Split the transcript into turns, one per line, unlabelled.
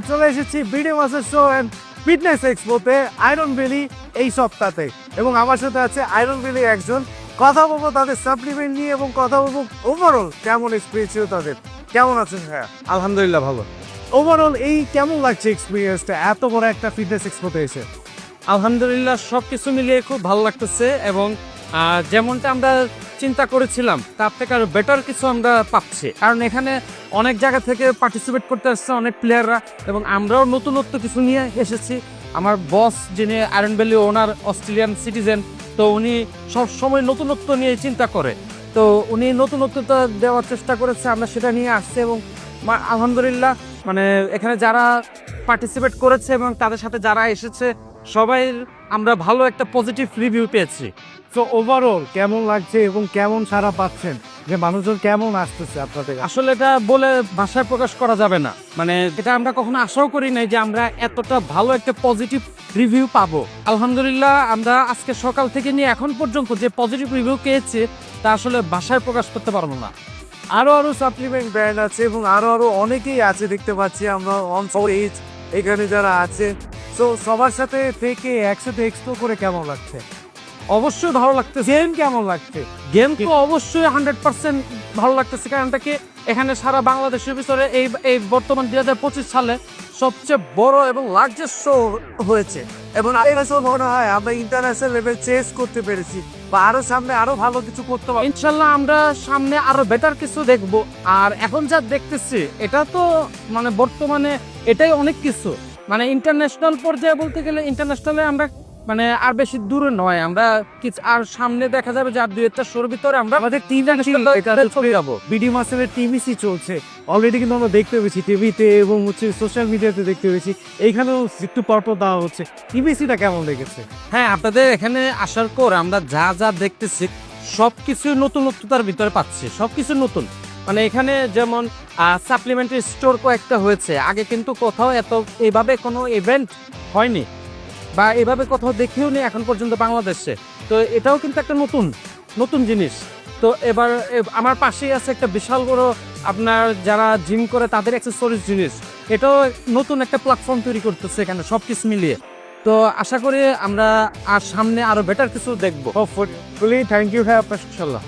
চলে এসেছি বিডি মাসের শো এন্ড ফিটনেস এক্সপোতে আয়রন ভ্যালি এই সপ্তাহে, এবং আমার সাথে আছে আয়রন ভ্যালি একজন। কথা বলবো তাদের সাপ্লিমেন্ট নিয়ে এবং কথা বলবো ওভারঅল কেমন এক্সপিরিয়েন্স ছিল তাদের। কেমন আছেন ভাইয়া?
আলহামদুলিল্লাহ ভালো।
ওভারঅল এই কেমন লাগছে এক্সপিরিয়েন্সটা এত বড় একটা ফিটনেস এক্সপোতে এসে?
আলহামদুলিল্লাহ সবকিছু মিলিয়ে খুব ভালো লাগতেছে এবং যেমনটা আমরা চিন্তা করেছিলাম তার থেকে আরো বেটার কিছু আমরা পাচ্ছি, কারণ এখানে অনেক জায়গা থেকে পার্টিসিপেট করতে আসছে অনেক প্লেয়াররা এবং আমরাও নতুনত্ব কিছু নিয়ে এসেছি। আমার বস যিনি আয়রন ভ্যালি ওনার অস্ট্রেলিয়ান সিটিজেন, তো উনি সবসময় নতুনত্ব নিয়ে চিন্তা করে, তো উনি নতুনত্বটা দেওয়ার চেষ্টা করেছে, আমরা সেটা নিয়ে আসছি এবং আলহামদুলিল্লাহ মানে এখানে যারা পার্টিসিপেট করেছে এবং তাদের সাথে যারা এসেছে সবাই আমরা ভালো একটা পজিটিভ রিভিউ পেয়েছি।
তো ওভারঅল কেমন লাগছে এবং কেমন সাড়া পাচ্ছেন, যে মানুষজন কেমন আসতেছে আপনাদের?
আসলে এটা বলে ভাষায় প্রকাশ করা যাবে না, মানে এটা আমরা কখনো আশাও করি নাই যে আমরা এতটা ভালো একটা পজিটিভ রিভিউ পাবো। আলহামদুলিল্লাহ আমরা আজকে সকাল থেকে নিয়ে এখন পর্যন্ত যে পজিটিভ রিভিউ পেয়েছি তা আসলে ভাষায় প্রকাশ করতে পারবো না।
আরো সাপ্লিমেন্ট ব্র্যান্ড আছে এবং আরো অনেকেই আছে দেখতে পাচ্ছি আমরা অন স্টেজ এখানে যারা আছে। তো সবার সাথে থেকে একসাথে এক্সপ্লোর করে কেমন লাগছে?
অবশ্যই ভালো লাগতেছে।
গেম কেমন লাগছে?
গেম তো অবশ্যই 100% ভালো লাগতেছে, কারণটা কি এখানে সারা বাংলাদেশের ভিতরে এই বর্তমান 2025 সালে সবচেয়ে বড় এবং লার্জেস্ট শো হয়েছে এবং
এবছর মনে হয় আমরা ইন্টারন্যাশনাল লেভেল চেস করতে পেরেছি বা আরো সামনে আরো ভালো কিছু করতে পারবো।
ইনশাল্লাহ আমরা সামনে আরো বেটার কিছু দেখব। আর এখন যা দেখতেছি এটা তো মানে বর্তমানে এটাই অনেক কিছু, মানে ইন্টারন্যাশনাল পর্যায়ে বলতে গেলে ইন্টারন্যাশনালে আমরা মানে আর বেশি দূরে নয়, আমরা কিছু আর সামনে দেখা যাবে যে আর 2-1টা শোর ভিতরে আমরা
আমাদের চলে যাবো। বিডি মাসেলের টিভিসি চলছে অলরেডি, কিন্তু আমরা দেখতে পেয়েছি টিভিতে এবং সোশ্যাল মিডিয়াতে দেখতে পেয়েছি, এইখানেও একটু পরপর দেওয়া হচ্ছে। টিভিসিটা কেমন লেগেছে?
হ্যাঁ, আপনাদের এখানে আসার পর আমরা যা যা দেখতেছি সবকিছু নতুনত্বতার ভিতরে পাচ্ছি, সবকিছু নতুন। মানে এখানে যেমন সাপ্লিমেন্টারি স্টোর কয়েকটা হয়েছে, আগে কিন্তু কোথাও এত এইভাবে কোনো ইভেন্ট হয়নি বা এভাবে কোথাও দেখিও নি এখন পর্যন্ত বাংলাদেশে। তো এটাও কিন্তু একটা নতুন জিনিস। তো এবার আমার পাশেই আছে একটা বিশাল বড় আপনার যারা জিম করে তাদের অ্যাক্সেসরিজ জিনিস, এটাও নতুন একটা প্ল্যাটফর্ম তৈরি করতেছে এখানে সবকিছু মিলিয়ে। তো আশা করি আমরা আর সামনে আরো বেটার কিছু দেখবো।
হোপফুলি। থ্যাংক ইউ ভাই আপনার।
ইনশাল্লাহ।